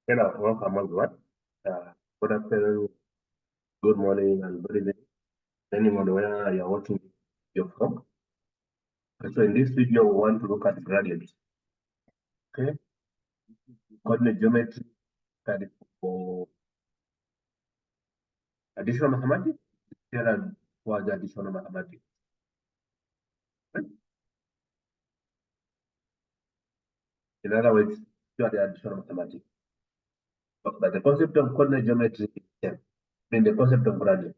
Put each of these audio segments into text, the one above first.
Hello, welcome everyone. Good afternoon, good morning, and good evening, depending on where you're watching video from. So in this video, we want to look at gradients. Okay, coordinate geometry study for additional mathematics. Here was additional mathematics. Okay? In other words, you are the additional mathematics. But the concept of coordinate geometry is the same. I mean the concept of gradient.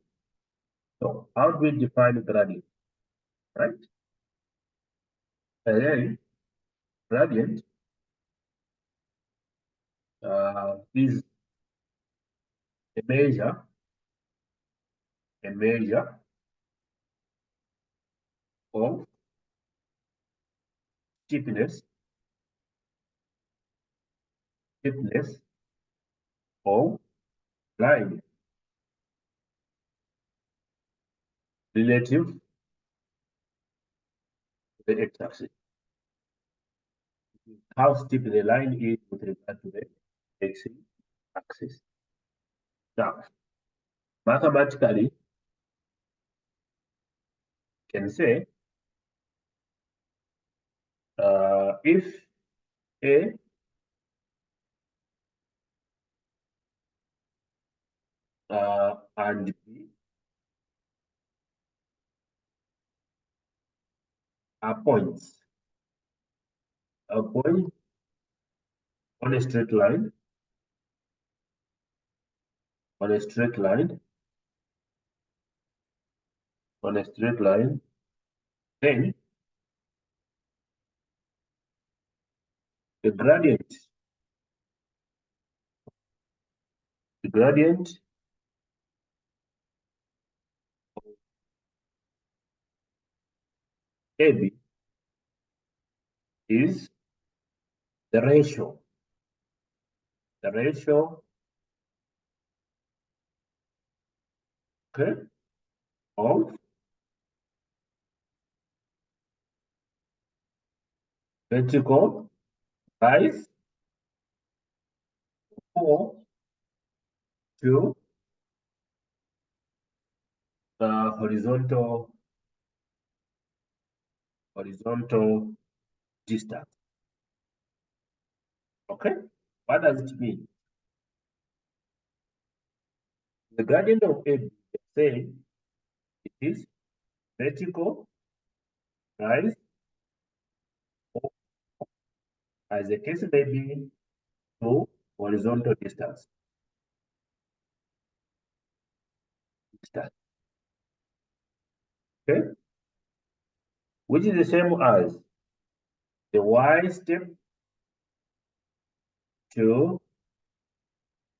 So how do we define gradient? Right? Then gradient is a measure of steepness of line relative to the x-axis. How steep the line is with regard to the x-axis. Now, mathematically, can say if A and B are points, a point on a straight line, then the gradient of AB is the ratio okay, of vertical rise or to the horizontal distance. Okay, what does it mean? The gradient of AB, say it is vertical rise, or as the case may be, to horizontal distance. Okay, which is the same as the y step to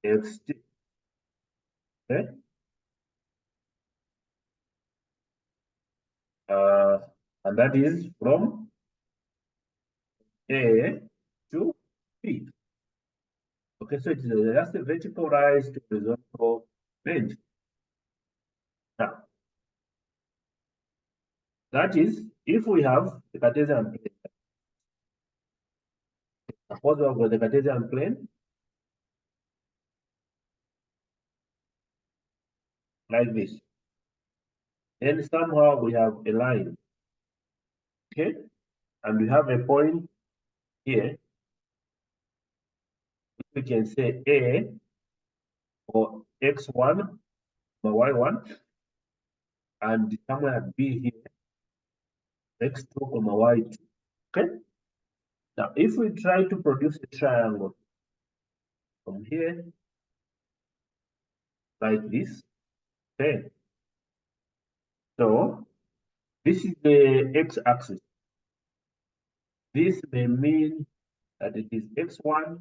x step. Okay, and that is from A to B. Okay, so it's just a vertical rise to horizontal range. Now, that is if we have the Cartesian plane. Suppose we have got the Cartesian plane like this. Then somehow we have a line, okay? And we have a point here. We can say A or x1 or y1, and somewhere B here, x2 or y2. Okay. Now, if we try to produce a triangle from here, like this, okay. So this is the x-axis. This may mean that it is x1.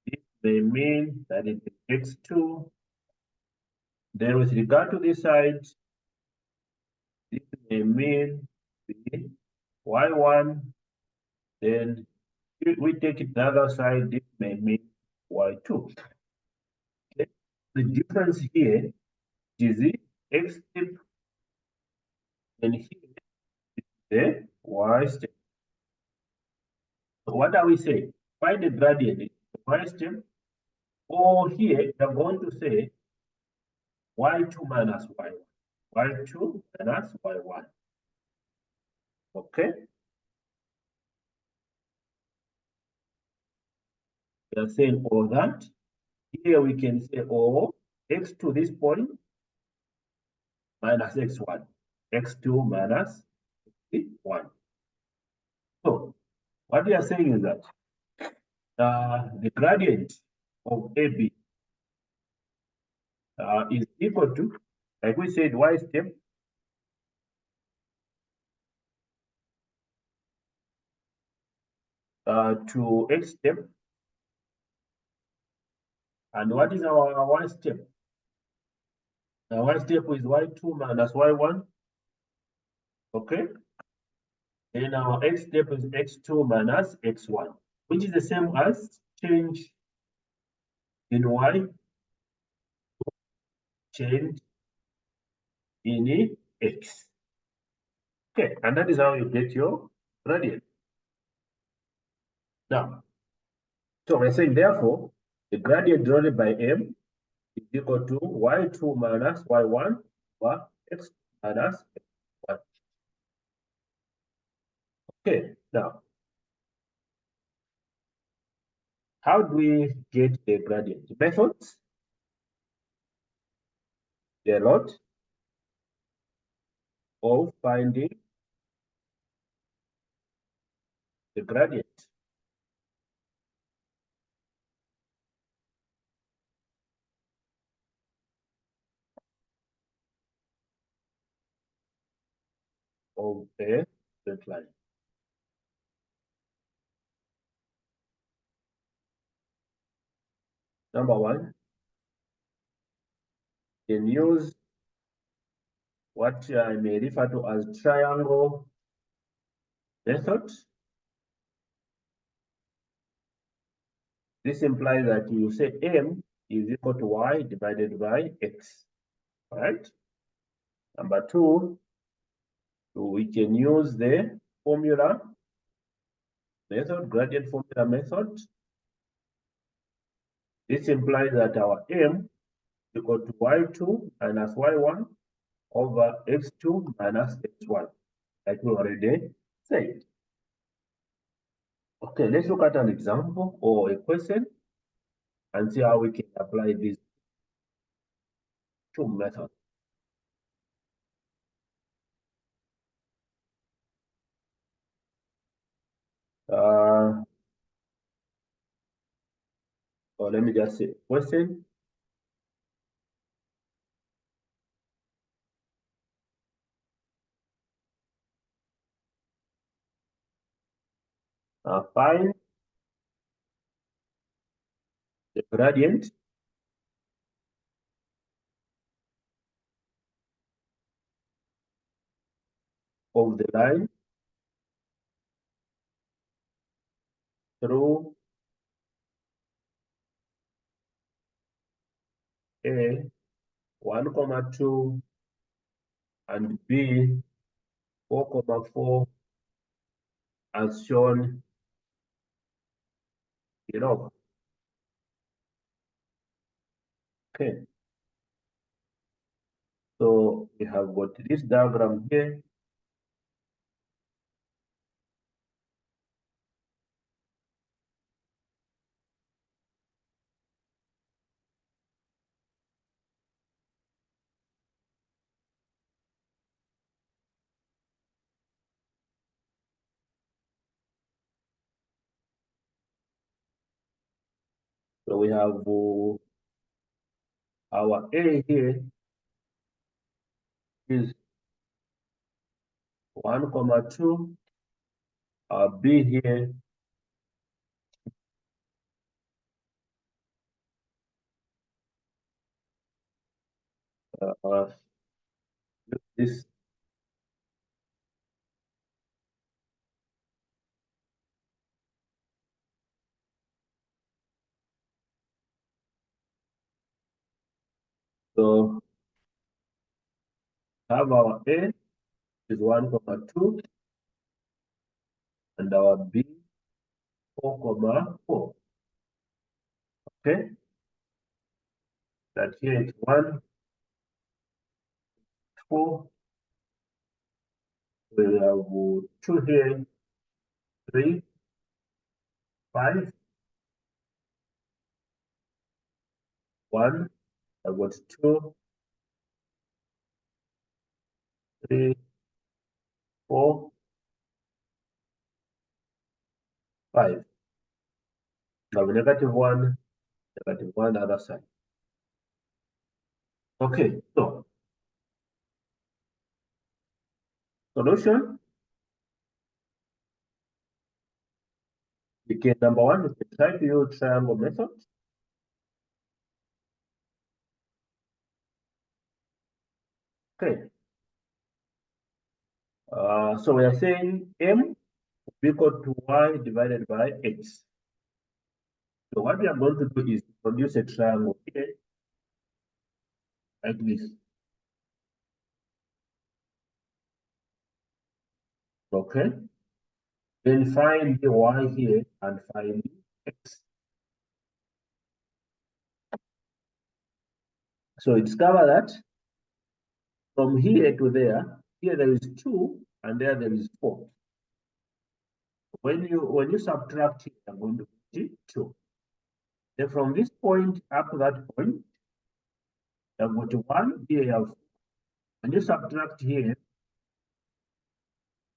This may mean that it is x2. Then with regard to this side, this may mean the y1. Then if we take it the other side, this may mean y2. Okay. The difference here is the x step, and here is the y step. So what are we saying? Find the gradient, the y step Or here, we are going to say y2 minus y1. y2 minus y1. Okay? We are saying all that. Here we can say or x to this point minus x1. x2 minus 1. So what we are saying is that the gradient of AB is equal to, like we said, y step to x step. And what is our y step? Our y step is y2 minus y1. Okay. Then our x step is x2 minus x1, which is the same as change in y, change in x. Okay, and that is how you get your gradient. Now, so we're saying therefore, the gradient denoted by m is equal to y2 minus y1 over x minus x1. Okay, now, how do we get the gradient? Methods, there are a lot of finding the gradient. Of a straight line. Number one, you can use what I may refer to as triangle method. This implies that you say m is equal to y divided by x, right? Number two, we can use the formula method, gradient formula method. This implies that our m is equal to y2 minus y1 over x2 minus x1, like we already said. Okay, let's look at an example or a question and see how we can apply these two methods. Or let me just say question. Find the gradient of the line through A 1, 2 and B 4, 4 as shown below. Okay. So we have got this diagram here. So we have our A here is 1, 2. Our B here this. So have our A is 1, 2 and our B 4, 4. Okay. that here it's 1, 4, we have 2 here, 3, 5, 1, I've got 2, 3, 4, 5. Now -1, -1 other side. Okay, so solution. Okay, number 1, we can try to use triangle method. Okay. So we are saying m equal to y divided by x. So what we are going to do is produce a triangle here, like this. Okay. Then find the y here and find x. So discover that from here to there is 2 and there is 4. When you subtract, you're going to get 2. Then from this point up to that point, you have got 1, here you have. When you subtract here,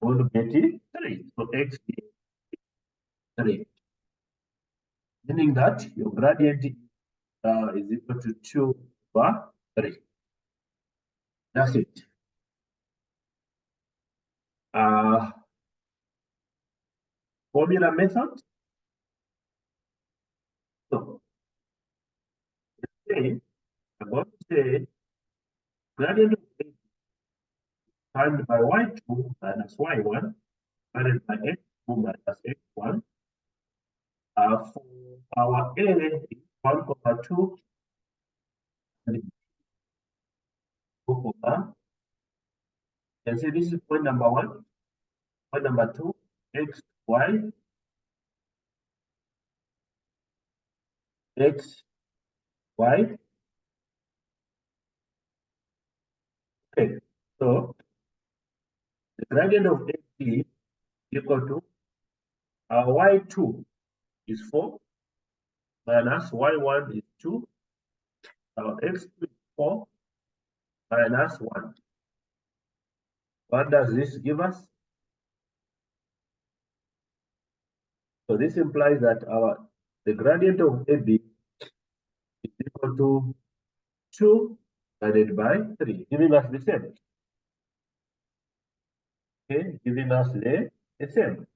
you're going to get 3. So x is 3. Meaning that your gradient is equal to 2 over 3. That's it. Formula method. So say, I'm going to say gradient of x times by y2 minus y1 divided by x2 minus x1. For our a is 1 over 2 and 2 over. You can say this is point number 1. Point number 2, x, y, x, y. Okay, so the gradient of x is equal to y2 is 4 minus y1 is 2. Our x2 is 4 minus 1. What does this give us? So this implies that the gradient of AB is equal to 2 divided by 3, giving us the same. Okay, giving us the same.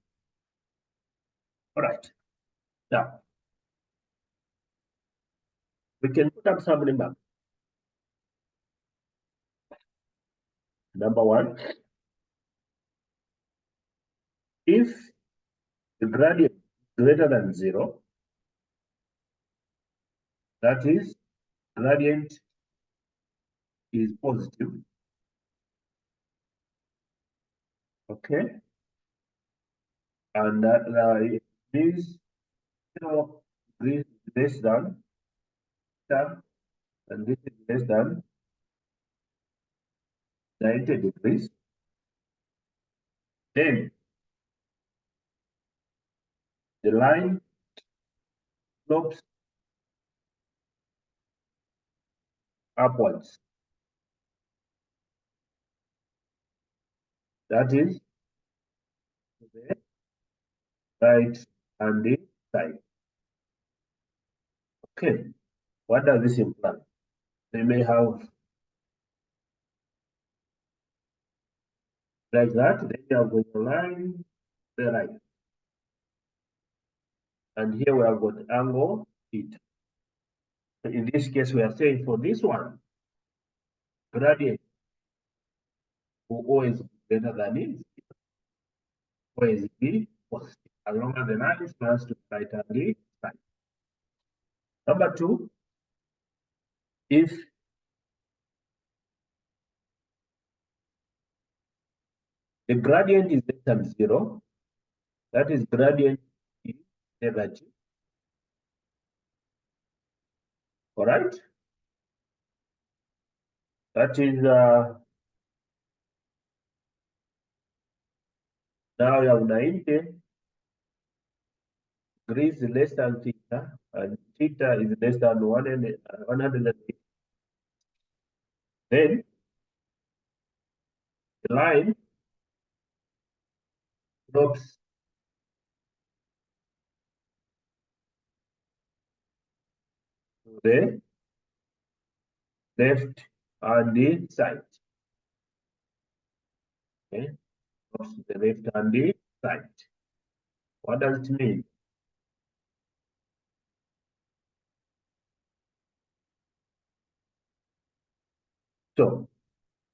All right. Now, we can put up some remarks. Number 1, if the gradient is greater than 0, that is, gradient is positive. Okay, and this 0 is less than 10, and this is less than 90 degrees. Then the line slopes upwards. That is the right hand side. Okay, what does this imply? They may have like that, then you are going to line the right. And here we have got angle theta. In this case, we are saying for this one, gradient will always be greater than it, always be positive, as long as the line is close to the right hand side. Number 2, if the gradient is less than 0, that is gradient is negative. All right. That is now you have 90 degrees less than theta, and theta is less than 180. Then the line slopes to the left hand side. Okay, slopes to the left hand side. What does it mean? So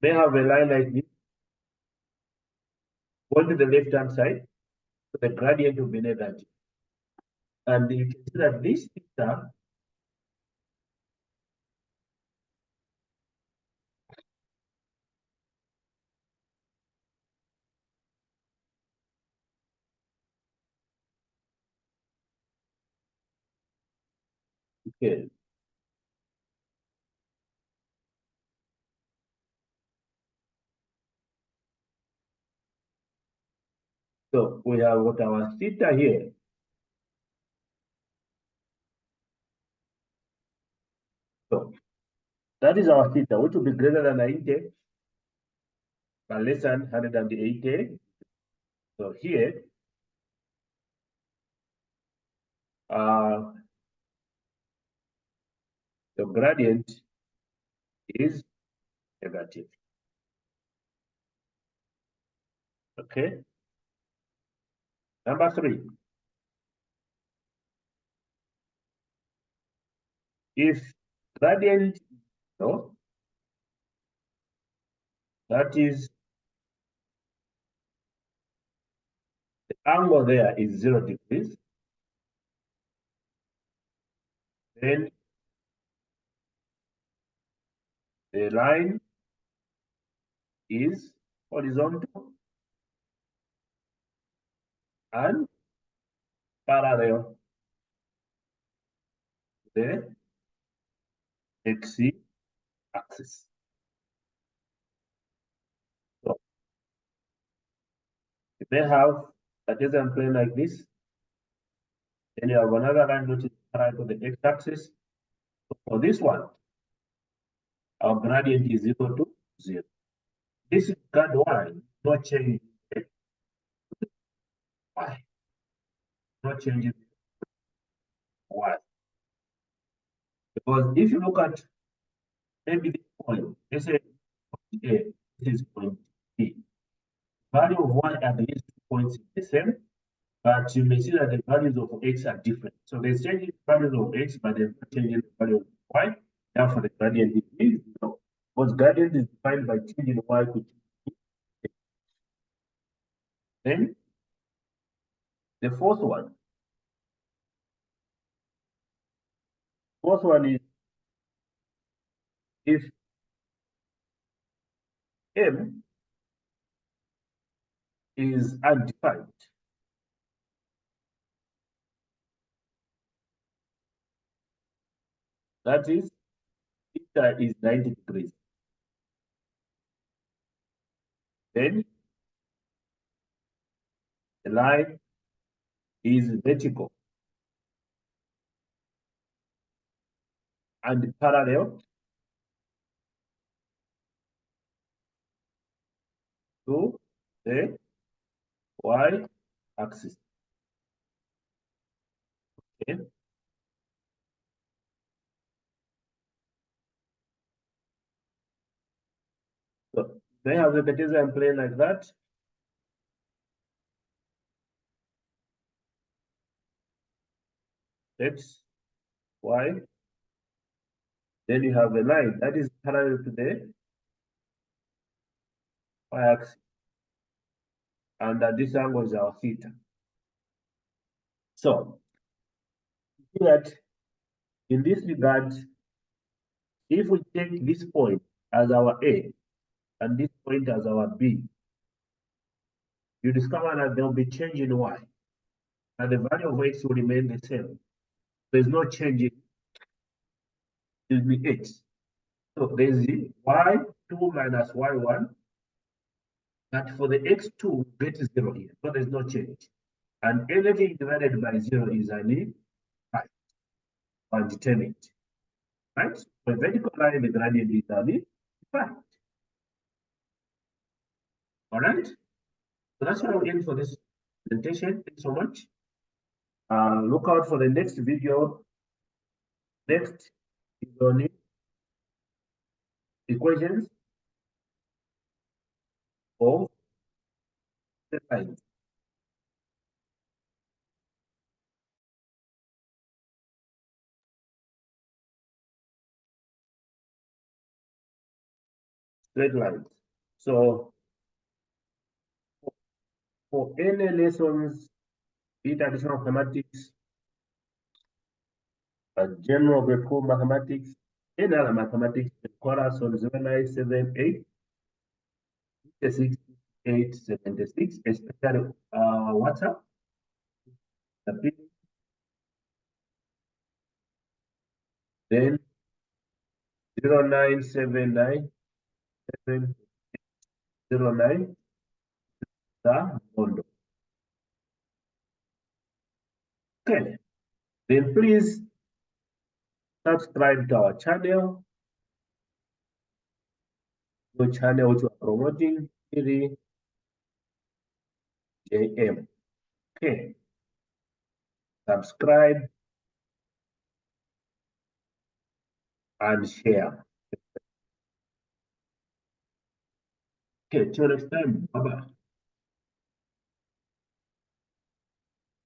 they have a line like this, going to the left hand side, so the gradient will be negative. And you can see that this theta okay. So we have got our theta here. So that is our theta, which will be greater than 90 but less than 180. So here, the gradient is negative. Okay. Number 3. If gradient no, that is the angle there is 0 degrees, then the line is horizontal and parallel to the x-axis. So if they have a Cartesian plane like this, then you have another line which is parallel to the x-axis. So for this one, our gradient is equal to 0. This is grad 1, no change. Why? No change in y. Because if you look at maybe this point, let's say point A, this is point B. Value of y at these 2 points is the same, but you may see that the values of x are different. So there's changing values of x, but there's not changing the value of y. Therefore, the gradient is 0. Because gradient is defined by changing y to t. Then the fourth one is if m is undefined, that is, theta is 90 degrees. Then the line is vertical and parallel to the y-axis. Okay. So they have the Cartesian plane like that. X, y. Then you have a line that is parallel to the y-axis. And this angle is our theta. So, see that in this regard, if we take this point as our A and this point as our B, you discover that there will be change in y. And the value of x will remain the same. There's no change in the x. So there's the y x2 minus y1, but for the x2, get 0 here, so there's no change. And anything divided by 0 is an undetermined, right? For vertical line, the gradient is an fact. All right? So that's what I'll end for this presentation. Thanks so much. Look out for the next video. Next is on equations of the lines. Straight lines. So for any lessons, be it additional mathematics, general grade mathematics, any other mathematics, call us on 0978 876, especially WhatsApp. Then 0979 709 the Mondo. Okay, then please subscribe to our channel, the channel which we are promoting, phiri-JM. Okay, subscribe and share. Okay, till next time. Bye bye.